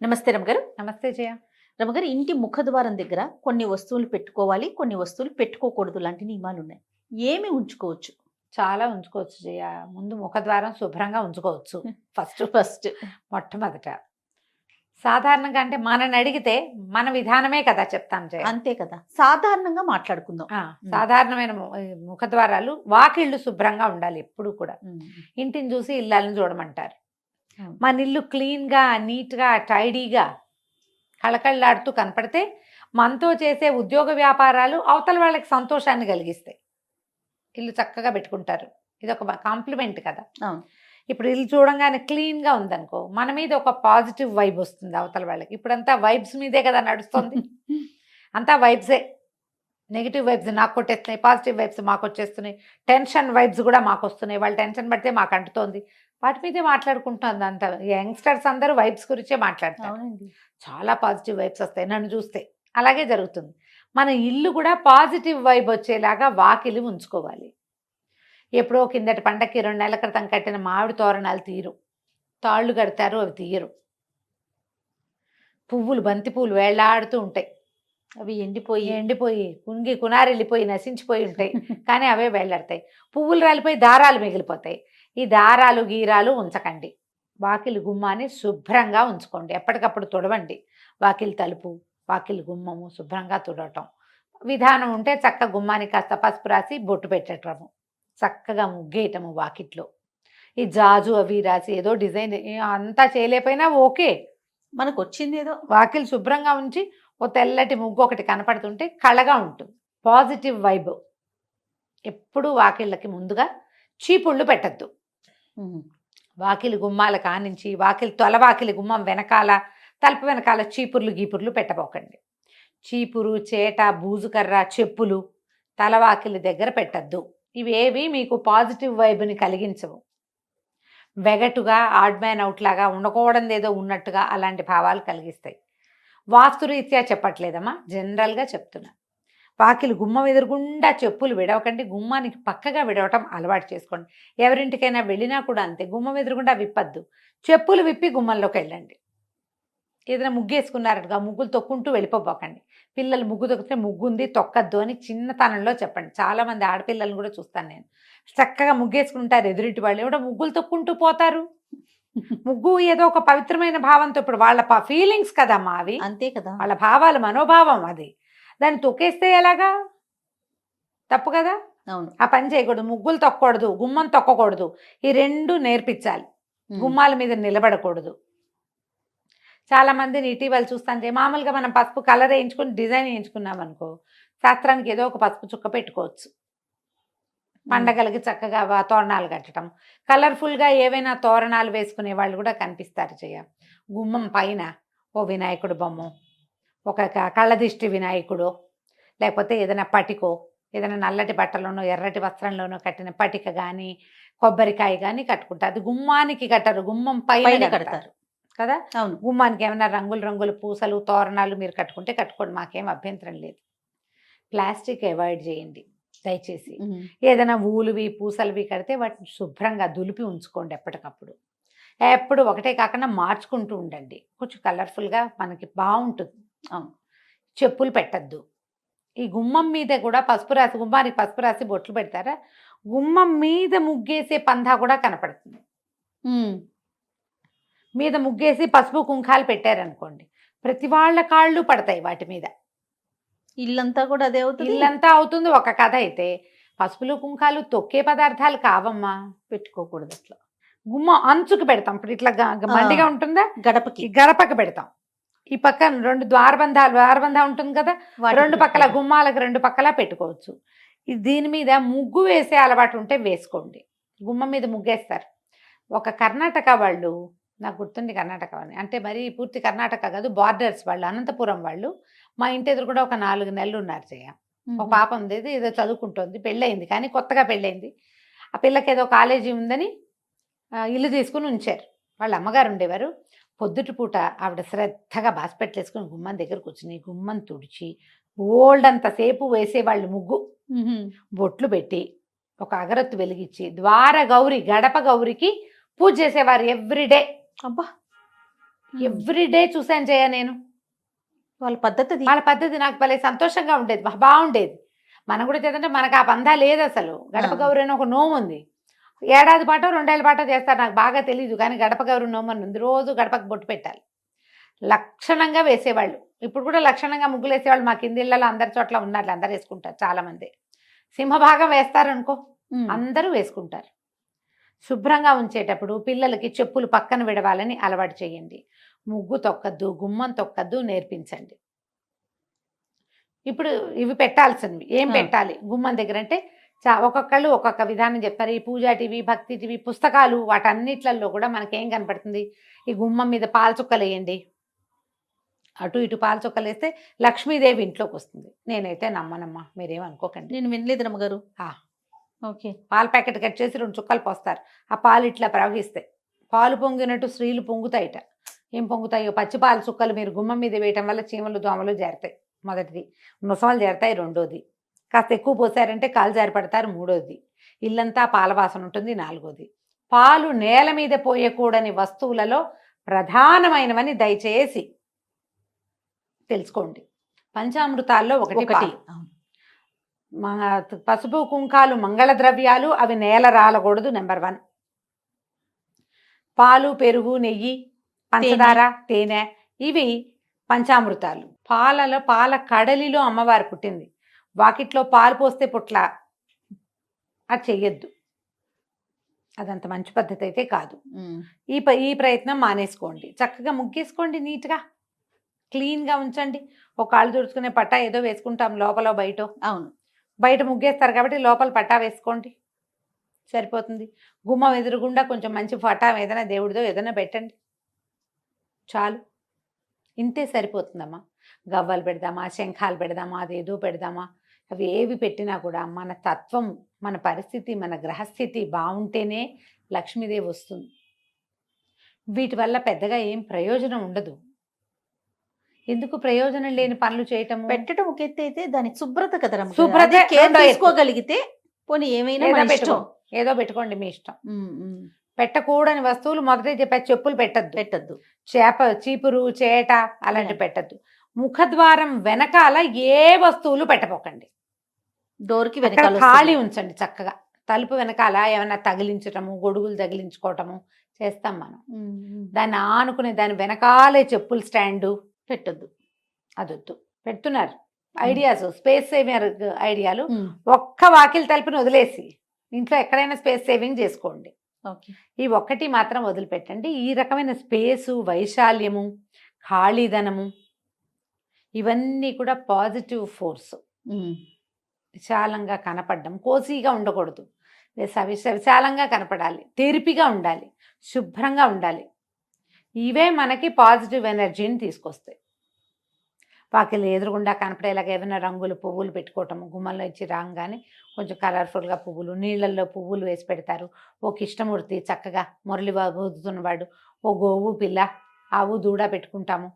నమస్తే రమగారు. నమస్తే జయ. రమగారు, ఇంటి ముఖద్వారం దగ్గర కొన్ని వస్తువులు పెట్టుకోవాలి, కొన్ని వస్తువులు పెట్టుకోకూడదు లాంటి నియమాలున్నాయి. ఏమి ఉంచుకోవచ్చు? చాలా ఉంచుకోవచ్చు జయ. ముందు ముఖద్వారం శుభ్రంగా ఉంచుకోవచ్చు. ఫస్ట్ మొట్టమొదట సాధారణంగా అంటే మనని అడిగితే మన విధానమే కదా చెప్తాం జయ. అంతే కదా, సాధారణంగా మాట్లాడుకుందాం. సాధారణమైన ముఖద్వారాలు, వాకిళ్ళు శుభ్రంగా ఉండాలి ఎప్పుడు కూడా. ఇంటిని చూసి ఇళ్ళని చూడమంటారు. మన ఇల్లు క్లీన్గా, నీట్గా, టైడీగా, కళకళలాడుతూ కనపడితే మనతో చేసే ఉద్యోగ వ్యాపారాలు అవతల వాళ్ళకి సంతోషాన్ని కలిగిస్తాయి. ఇల్లు చక్కగా పెట్టుకుంటారు. ఇది ఒక కాంప్లిమెంట్ కదా. అవును. ఇప్పుడు ఇల్లు చూడంగానే క్లీన్గా ఉందనుకో, మన మీద ఒక పాజిటివ్ వైబ్ వస్తుంది అవతల వాళ్ళకి. ఇప్పుడంతా వైబ్స్ మీదే కదా నడుస్తుంది. అంతా వైబ్సే. నెగిటివ్ వైబ్స్ నాకు కొట్టేస్తున్నాయి, పాజిటివ్ వైబ్స్ మాకు వచ్చేస్తున్నాయి, టెన్షన్ వైబ్స్ కూడా మాకు వస్తున్నాయి. వాళ్ళు టెన్షన్ పడితే మాకు అంటుతోంది. వాటి మీదే మాట్లాడుకుంటుంది అంత. యంగ్స్టర్స్ అందరూ వైబ్స్ గురించే మాట్లాడతారు. చాలా పాజిటివ్ వైబ్స్ వస్తాయి నన్ను చూస్తే. అలాగే జరుగుతుంది. మన ఇల్లు కూడా పాజిటివ్ వైబ్ వచ్చేలాగా వాకిలి ఉంచుకోవాలి. ఎప్పుడో కిందటి పండక్కి 2 నెలల క్రితం కట్టిన మామిడి తోరణాలు తీరు, తాళ్ళు కడతారు, అవి తీయరు. పువ్వులు, బంతి పువ్వులు వేళ్లాడుతూ ఉంటాయి. అవి ఎండిపోయి కుంగి కునారెళ్ళిపోయి నశించిపోయి ఉంటాయి. కానీ అవే వేళ్లాడతాయి. పువ్వులు రాలిపోయి దారాలు మిగిలిపోతాయి. ఈ దారాలు గీరాలు ఉంచకండి. వాకిలి గుమ్మాన్ని శుభ్రంగా ఉంచుకోండి. ఎప్పటికప్పుడు తుడవండి. వాకిలి తలుపు, వాకిలి గుమ్మము శుభ్రంగా తుడవటం. విధానం ఉంటే చక్క గుమ్మానికి కాస్త పసుపు రాసి బొట్టు పెట్టటము, చక్కగా ముగ్గేయటము వాకిట్లో. ఈ జాజు అవి రాసి ఏదో డిజైన్ అంతా చేయలేకపోయినా ఓకే, మనకు వచ్చింది ఏదో. వాకిలి శుభ్రంగా ఉంచి ఓ తెల్లటి ముగ్గు ఒకటి కనపడుతుంటే కళగా ఉంటుంది. Positive vibe. ఎప్పుడు వాకిళ్ళకి ముందుగా చీపుళ్ళు పెట్టద్దు. వాకిలి గుమ్మాల కానించి వాకిలి తొలవాకిలి గుమ్మం వెనకాల, తలుపు వెనకాల చీపుర్లు గీపుర్లు పెట్టబోకండి. చీపురు, చేట, బూజుకర్ర, చెప్పులు తలవాకిలి దగ్గర పెట్టద్దు. ఇవేవి మీకు పాజిటివ్ వైబ్ని కలిగించవు. వెగటుగా, ఆడ్ మ్యాన్ అవుట్ లాగా, ఉండకూడదు ఏదో ఉన్నట్టుగా అలాంటి భావాలు కలిగిస్తాయి. వాస్తురీత్యా చెప్పట్లేదమ్మా, జనరల్గా చెప్తున్నా. వాకిలి గుమ్మం ఎదురుగుండా చెప్పులు విడవకండి. గుమ్మానికి పక్కగా విడవటం అలవాటు చేసుకోండి. ఎవరింటికైనా వెళ్ళినా కూడా అంతే, గుమ్మం ఎదురుగుండా విప్పద్దు. చెప్పులు విప్పి గుమ్మంలోకి వెళ్ళండి. ఏదైనా ముగ్గేసుకున్నారట్టుగా ముగ్గులు తొక్కుంటూ వెళ్ళిపోబోకండి. పిల్లలు ముగ్గు తొక్కితే ముగ్గుంది తొక్కద్దు అని చిన్నతనంలో చెప్పండి. చాలామంది ఆడపిల్లలను కూడా చూస్తాను నేను. చక్కగా ముగ్గేసుకుంటారు ఎదురింటి వాళ్ళు, ఏమిటో ముగ్గులు తొక్కుంటూ పోతారు. ముగ్గు ఏదో ఒక పవిత్రమైన భావంతో, ఇప్పుడు వాళ్ళ ఫీలింగ్స్ కదమ్మా అవి. అంతే కదా, వాళ్ళ భావాలు, మనోభావం అది. దాన్ని తొక్కేస్తే ఎలాగా? తప్పు కదా. అవును. ఆ పని చేయకూడదు. ముగ్గులు తొక్కకూడదు, గుమ్మం తొక్కకూడదు. ఈ 2 నేర్పించాలి. గుమ్మాల మీద నిలబడకూడదు. చాలా మందిని ఇటీవల చూస్తాంటే, మామూలుగా మనం పసుపు కలర్ వేయించుకుని డిజైన్ వేయించుకున్నాం అనుకో, శాస్త్రానికి ఏదో ఒక పసుపు చుక్క పెట్టుకోవచ్చు. పండగలకి చక్కగా తోరణాలు కట్టడం, కలర్ఫుల్గా ఏవైనా తోరణాలు వేసుకునే వాళ్ళు కూడా కనిపిస్తారు చేయ. గుమ్మం పైన ఓ వినాయకుడు బొమ్మ, ఒక కళ్ళదిష్టి వినాయకుడు, లేకపోతే ఏదైనా పటికో, ఏదైనా నల్లటి బట్టలోనో ఎర్రటి వస్త్రంలోనో కట్టిన పటిక కానీ, కొబ్బరికాయ కానీ కట్టుకుంటారు. అది గుమ్మానికి కట్టరు, గుమ్మం పైన కడతారు కదా. అవును. గుమ్మానికి ఏమైనా రంగులు రంగులు పూసలు, తోరణాలు మీరు కట్టుకుంటే కట్టుకోండి, మాకేం అభ్యంతరం లేదు. ప్లాస్టిక్ అవాయిడ్ చేయండి దయచేసి. ఏదైనా ఊలువి పూసలువి కడితే వాటిని శుభ్రంగా దులిపి ఉంచుకోండి ఎప్పటికప్పుడు. ఎప్పుడు ఒకటే కాకుండా మార్చుకుంటూ ఉండండి, కొంచెం కలర్ఫుల్గా మనకి బాగుంటుంది. చెప్పులు పెట్టద్దు. ఈ గుమ్మం మీద కూడా పసుపు రాసి, గుమ్మానికి పసుపు రాసి బొట్లు పెడతారా, గుమ్మం మీద ముగ్గేసే పందా కూడా కనపడుతుంది. మీద ముగ్గేసి పసుపు కుంకాలు పెట్టారనుకోండి, ప్రతి వాళ్ళ కాళ్ళు పడతాయి వాటి మీద. ఇల్లంతా కూడా అదే అవుతుంది. ఇల్లంతా అవుతుంది. ఒక కథ అయితే పసుపులు కుంకాలు తొక్కే పదార్థాలు కావమ్మా, పెట్టుకోకూడదు. అట్లా గుమ్మ అంచుకు పెడతాం. ఇప్పుడు ఇట్లా మండిగా ఉంటుందా, గడపకి పెడతాం. ఈ పక్కన 2 ద్వారబంధం ఉంటుంది కదా, 2 పక్కల గుమ్మాలకు 2 పక్కల పెట్టుకోవచ్చు. దీని మీద ముగ్గు వేసే అలవాటు ఉంటే వేసుకోండి. గుమ్మం మీద ముగ్గేస్తారు. ఒక కర్ణాటక వాళ్ళు, నాకు గుర్తుంది కర్ణాటక అని, అంటే మరి పూర్తి కర్ణాటక కాదు, బార్డర్స్ వాళ్ళు, అనంతపురం వాళ్ళు. మా ఇంటి ఎదురు కూడా ఒక 4 నెలలు ఉన్నారు చేయ. ఒక పాప ఉంది, ఏదో చదువుకుంటుంది, పెళ్ళయింది, కానీ కొత్తగా పెళ్ళయింది. ఆ పిల్లకి ఏదో కాలేజీ ఉందని ఇల్లు తీసుకుని ఉంచారు. వాళ్ళ అమ్మగారు ఉండేవారు. పొద్దుటి పూట ఆవిడ శ్రద్ధగా బాస్పెట్లు వేసుకుని గుమ్మం దగ్గర కూర్చుని గుమ్మం తుడిచి ఓల్డ్ అంతసేపు వేసేవాళ్ళు ముగ్గు, బొట్లు పెట్టి ఒక అగరత్తు వెలిగించి ద్వార గౌరి, గడప గౌరికి పూజ చేసేవారు ఎవ్రీడే. అబ్బా, ఎవ్రీడే చూసాను జయ నేను. వాళ్ళ పద్ధతి అది. వాళ్ళ పద్ధతి నాకు భలే సంతోషంగా ఉండేది, బాగుండేది. మనం కూడా చేద్దంటే మనకు ఆ పందా లేదు అసలు. గడప గౌరి అని ఒక నోము ఉంది, ఏడాది పాటో 2 ఏళ్ళ పాటో చేస్తారు, నాకు బాగా తెలియదు. కానీ గడప గౌరి నోము అని ఉంది, రోజు గడపకు బొట్టు పెట్టాలి. లక్షణంగా వేసేవాళ్ళు. ఇప్పుడు కూడా లక్షణంగా ముగ్గులు వేసేవాళ్ళు మా కింది ఇళ్ళలో అందరి చోట్ల ఉన్నారు, అందరు వేసుకుంటారు. చాలా మంది సింహభాగం వేస్తారు అనుకో, అందరూ వేసుకుంటారు. శుభ్రంగా ఉంచేటప్పుడు పిల్లలకి చెప్పులు పక్కన విడవాలని అలవాటు చేయండి. ముగ్గు తొక్కద్దు, గుమ్మం తొక్కద్దు నేర్పించండి. ఇప్పుడు ఇవి పెట్టాల్సినవి ఏం పెట్టాలి గుమ్మం దగ్గర అంటే ఒక్కొక్కళ్ళు ఒక్కొక్క విధానం చెప్తారు. ఈ పూజా టీవీ, భక్తి టీవీ, పుస్తకాలు, వాటన్నిట్లలో కూడా మనకేం కనపడుతుంది, ఈ గుమ్మం మీద పాల చుక్కలు వేయండి. అటు ఇటు పాల చుక్కలు వేస్తే లక్ష్మీదేవి ఇంట్లోకి వస్తుంది. నేనైతే నమ్మనమ్మా, మీరేమనుకోకండి. నేను వినలేదు రమ్మగారు. ఓకే. పాల ప్యాకెట్ కట్ చేసి 2 చుక్కలు పోస్తారు, ఆ పాలు ఇట్లా ప్రవహిస్తాయి. పాలు పొంగినట్టు స్త్రీలు పొంగుతాయిట. ఏం పొంగుతాయో, పచ్చి పాల చుక్కలు మీరు గుమ్మం మీద వేయటం వల్ల చీమలు దోమలు చేరుతాయి. మొదటిది. ముసమలు చేరుతాయి. రెండోది. కాస్త ఎక్కువ పోసారంటే కాలు జారి పడతారు. మూడోది. ఇల్లంతా పాల వాసన ఉంటుంది. నాలుగోది. పాలు నేల మీద పోయకూడని వస్తువులలో ప్రధానమైనవని దయచేసి తెలుసుకోండి. పంచామృతాల్లో ఒకటి పాలు. పసుపు కుంకాలు మంగళ ద్రవ్యాలు, అవి నేల రాలకూడదు. నెంబర్ 1. పాలు, పెరుగు, నెయ్యి, పంచదార, తేనె, ఇవి పంచామృతాలు. పాల కడలిలో అమ్మవారు పుట్టింది. వాకిట్లో పాలు పోస్తే పుట్ల, అది చెయ్యొద్దు. అదంత మంచి పద్ధతి అయితే కాదు. ఈ ప్రయత్నం మానేసుకోండి. చక్కగా ముగ్గేసుకోండి, నీట్గా క్లీన్గా ఉంచండి. ఒక కాళ్ళు తుడుచుకునే పట్టా ఏదో వేసుకుంటాం లోపల బయట. అవును, బయట ముగ్గేస్తారు కాబట్టి లోపల పట్టా వేసుకోండి, సరిపోతుంది. గుమ్మం ఎదురుగుండా కొంచెం మంచి పట్టా ఏదైనా దేవుడిదో ఏదైనా పెట్టండి, చాలు. ఇంతే సరిపోతుందమ్మా. గవ్వలు పెడదామా, శంఖాలు పెడదామా, అదేదో పెడదామా, అవి ఏవి పెట్టినా కూడా మన తత్వం, మన పరిస్థితి, మన గ్రహస్థితి బాగుంటేనే లక్ష్మీదేవి వస్తుంది. వీటి వల్ల పెద్దగా ఏం ప్రయోజనం ఉండదు. ఎందుకు ప్రయోజనం లేని పనులు చేయటం? పెట్టడం ఒక ఎత్తు అయితే దాని శుభ్రత కదా, శుభ్రత తీసుకోగలిగితే పోనీ ఏమైనా ఏదో పెట్టుకోండి, మీ ఇష్టం. పెట్టకూడని వస్తువులు మొదటే చెప్పా, చెప్పులు పెట్టద్దు, చీపురు, చేట అలాంటివి పెట్టద్దు. ముఖద్వారం వెనకాల ఏ వస్తువులు పెట్టపోకండి. డోర్కి వెనకాల ఖాళీ ఉంచండి చక్కగా. తలుపు వెనకాల ఏమైనా తగిలించటము, గొడుగులు తగిలించుకోవటము చేస్తాం మనం. దాన్ని ఆనుకునే దాని వెనకాలే చెప్పులు స్టాండు పెట్టద్దు, అదొద్దు. పెడుతున్నారు ఐడియాస్, స్పేస్ సేవింగ్ ఐడియాలు. ఒక్క వాకిలి తలుపుని వదిలేసి ఇంట్లో ఎక్కడైనా స్పేస్ సేవింగ్ చేసుకోండి. ఈ ఒక్కటి మాత్రం వదిలిపెట్టండి. ఈ రకమైన స్పేసు, వైశాల్యము, ఖాళీదనము, ఇవన్నీ కూడా పాజిటివ్ ఫోర్స్. విశాలంగా కనపడడం, కోసీగా ఉండకూడదు, విశాలంగా కనపడాలి, తెరిపిగా ఉండాలి, శుభ్రంగా ఉండాలి. ఇవే మనకి పాజిటివ్ ఎనర్జీని తీసుకొస్తాయి. వాకిలి ఎదురుగుండా కనపడేలాగా ఏమైనా రంగులు, పువ్వులు పెట్టుకోవటము. గుమ్మంలో ఇచ్చి రాగానే కొంచెం కలర్ఫుల్గా పువ్వులు, నీళ్ళల్లో పువ్వులు వేసి పెడతారు. ఓ కృష్ణమూర్తి చక్కగా మురళి ఊదుతున్నవాడు, ఓ గోవు పిల్ల, ఆవు దూడ పెట్టుకుంటాము.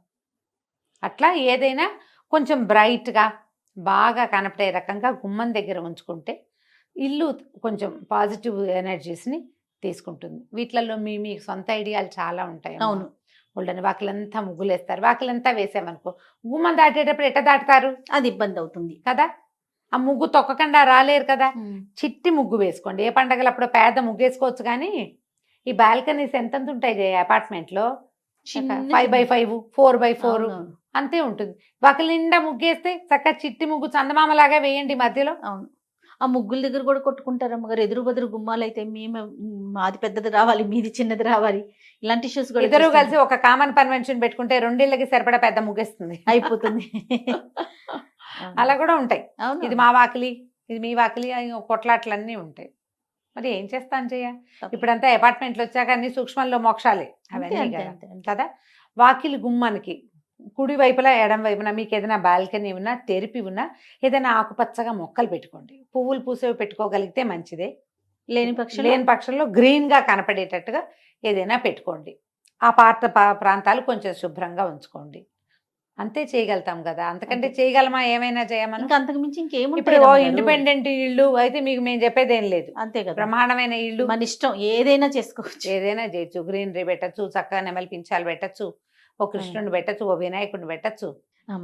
అట్లా ఏదైనా కొంచెం బ్రైట్గా బాగా కనపడే రకంగా గుమ్మం దగ్గర ఉంచుకుంటే ఇల్లు కొంచెం పాజిటివ్ ఎనర్జీస్ని తీసుకుంటుంది. వీటిలలో మీ సొంత ఐడియాలు చాలా ఉంటాయి. అవును, వాళ్ళని వాకిలంతా ముగ్గులేస్తారు. వాకిలంతా వేసామనుకో, గుమ్మం దాటేటప్పుడు ఎట్ట దాటుతారు? అది ఇబ్బంది అవుతుంది కదా. ఆ ముగ్గు తొక్కకుండా రాలేరు కదా. చిట్టి ముగ్గు వేసుకోండి. ఏ పండగలప్పుడు పేద ముగ్గు వేసుకోవచ్చు. కానీ ఈ బాల్కనీస్ ఎంత ఉంటాయి అపార్ట్మెంట్లో, 5x5, 4x4 అంతే ఉంటుంది. వాకిలి నిండా ముగ్గేస్తే చక్కగా చిట్టి ముగ్గు చందమామలాగా వేయండి మధ్యలో. అవును, ఆ ముగ్గుల దగ్గర కూడా కొట్టుకుంటారు అమ్మగారు. ఎదురు బదురు గుమ్మాలు అయితే మేము మాది పెద్దది రావాలి, మీది చిన్నది రావాలి, ఇలాంటి ఇష్యూస్ కూడా. ఇద్దరు కలిసి ఒక కామన్ కన్వెన్షన్ పెట్టుకుంటే 2 ఇళ్ళకి సరిపడా పెద్ద ముగ్గేస్తుంది, అయిపోతుంది. అలా కూడా ఉంటాయి. ఇది మా వాకిలి, ఇది మీ వాకిలి, కొట్లాట్లన్నీ ఉంటాయి. మరి ఏం చేస్తాను చెయ్య. ఇప్పుడంతా అపార్ట్మెంట్లు వచ్చాక అన్ని సూక్ష్మంలో మోక్షాలే అవన్నీ కదా. వాకిలి గుమ్మానికి కుడి వైపులా ఎడం వైపున మీకు ఏదైనా బాల్కనీ ఉన్నా, తెరిపి ఉన్నా, ఏదైనా ఆకుపచ్చగా మొక్కలు పెట్టుకోండి. పువ్వులు పూసేవి పెట్టుకోగలిగితే మంచిదే. లేని పక్షంలో గ్రీన్గా కనపడేటట్టుగా ఏదైనా పెట్టుకోండి. ఆ ప్రాంతాలు కొంచెం శుభ్రంగా ఉంచుకోండి. అంతే చేయగలుగుతాం కదా. అంతకంటే చేయగలమా? ఏమైనా చేయమని. ఇంకా అంతకు మించి ఇంకేముంటుంది. ఇప్పుడు ఇండిపెండెంట్ ఇల్లు అయితే మీకు మేము చెప్పేది ఏం లేదు. అంతే కదా. బ్రహ్మాండమైన ఇల్లు, మన ఇష్టం, ఏదైనా చేసుకోవచ్చు, ఏదైనా చేయొచ్చు. గ్రీనరీ పెట్టచ్చు, చక్కగా నెమలి పించాలు పెట్టచ్చు, ఓ కృష్ణుడిని పెట్టచ్చు, ఓ వినాయకుడిని పెట్టచ్చు.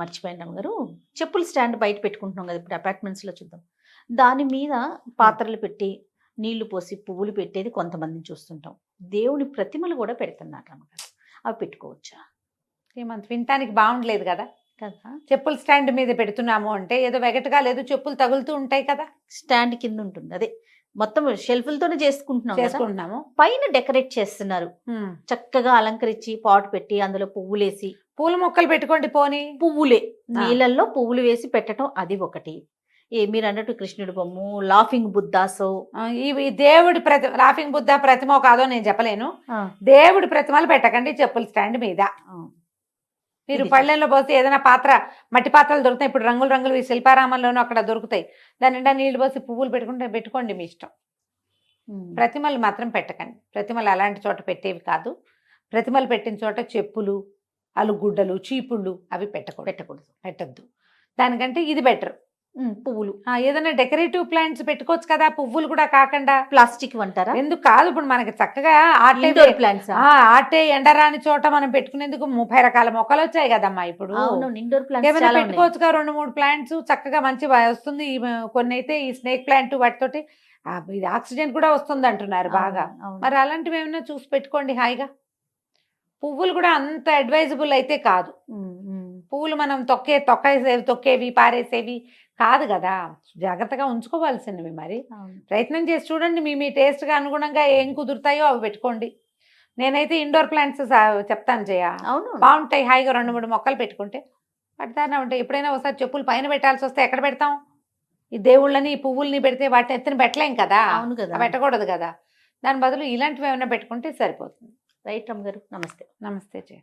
మర్చిపోయాను రమ్మగారు, చెప్పుల స్టాండ్ బయట పెట్టుకుంటున్నాం కదా ఇప్పుడు అపార్ట్మెంట్స్ లో చూద్దాం, దాని మీద పాత్రలు పెట్టి నీళ్లు పోసి పువ్వులు పెట్టేది కొంతమందిని చూస్తుంటాం. దేవుని ప్రతిమలు కూడా పెడుతున్నారు రమ్మగారు, అవి పెట్టుకోవచ్చా? ఏమంత వినటానికి బాగుండలేదు కదా. కదా, చెప్పుల స్టాండ్ మీద పెడుతున్నాము అంటే ఏదో వెగటగా లేదు, చెప్పులు తగులుతూ ఉంటాయి కదా. స్టాండ్ కింద ఉంటుంది, అదే మొత్తం షెల్ఫ్లతోనే చేసుకుంటున్నాం కదా. చేసుకుంటున్నాము. పైన డెకరేట్ చేస్తున్నారు, చక్కగా అలంకరించి పాట్ పెట్టి అందులో పువ్వులేసి. పూల మొక్కలు పెట్టుకోండి పోనీ. పువ్వులే నీళ్ళల్లో పువ్వులు వేసి పెట్టడం, అది ఒకటి. మీరు అన్నట్టు కృష్ణుడి బొమ్మ, లాఫింగ్ బుద్ధాసో, ఇవి దేవుడి లాఫింగ్ బుద్ధ ప్రతిమ కాదో నేను చెప్పలేను. దేవుడి ప్రతిమలు పెట్టకండి చెప్పుల స్టాండ్ మీద. మీరు పళ్ళెంలో పోసి ఏదైనా పాత్ర, మట్టి పాత్రలు దొరుకుతాయి ఇప్పుడు, రంగులు రంగులు శిల్పారామంలోనూ అక్కడ దొరుకుతాయి, దాని నిండా నీళ్లు పోసి పువ్వులు పెట్టుకోండి మీ ఇష్టం. ప్రతిమలు మాత్రం పెట్టకండి. ప్రతిమలు అలాంటి చోట పెట్టేవి కాదు. ప్రతిమలు పెట్టిన చోట చెప్పులు, అలుగుడ్డలు, చీపుళ్ళు అవి పెట్టద్దు. దానికంటే ఇది బెటర్. పువ్వులు ఏదైనా డెకరేటివ్ ప్లాంట్స్ పెట్టుకోవచ్చు కదా, పువ్వులు కూడా కాకుండా. ప్లాస్టిక్ అంటారా? ఎందుకు కాదు, ఇప్పుడు మనకి చక్కగా ప్లాంట్స్ ఆటే ఎండరాని చోట మనం పెట్టుకునేందుకు 30 రకాల మొక్కలు వచ్చాయి కదమ్మా ఇప్పుడు. ఇండోర్ ఏమైనా ప్లాంట్స్ పెట్టుకోవచ్చుగా 2-3 ప్లాంట్స్ చక్కగా మంచి వస్తుంది. కొన్ని అయితే ఈ స్నేక్ ప్లాంట్ వాటితోటి ఇది ఆక్సిజన్ కూడా వస్తుంది అంటున్నారు బాగా. మరి అలాంటివి ఏమైనా చూసి పెట్టుకోండి హాయిగా. పువ్వులు కూడా అంత అడ్వైజబుల్ అయితే కాదు. పువ్వులు మనం తొక్కేవి పారేసేవి కాదు కదా, జాగ్రత్తగా ఉంచుకోవాల్సినవి. మరి ప్రయత్నం చేసి చూడండి, మీ టేస్ట్గా అనుగుణంగా ఏం కుదురుతాయో అవి పెట్టుకోండి. నేనైతే ఇండోర్ ప్లాంట్స్ చెప్తాను జయ, బాగుంటాయి. హాయిగా 2-3 మొక్కలు పెట్టుకుంటే పడతానే ఉంటాయి. ఎప్పుడైనా ఒకసారి చెప్పులు పైన పెట్టాల్సి వస్తే ఎక్కడ పెడతాం? ఈ దేవుళ్ళని, ఈ పువ్వుల్ని పెడితే వాటిని ఎత్తున పెట్టలేం కదా, పెట్టకూడదు కదా. దాని బదులు ఇలాంటివి ఏమైనా పెట్టుకుంటే సరిపోతుంది. రైట్ రమ్మ గారు, నమస్తే. నమస్తే జయ.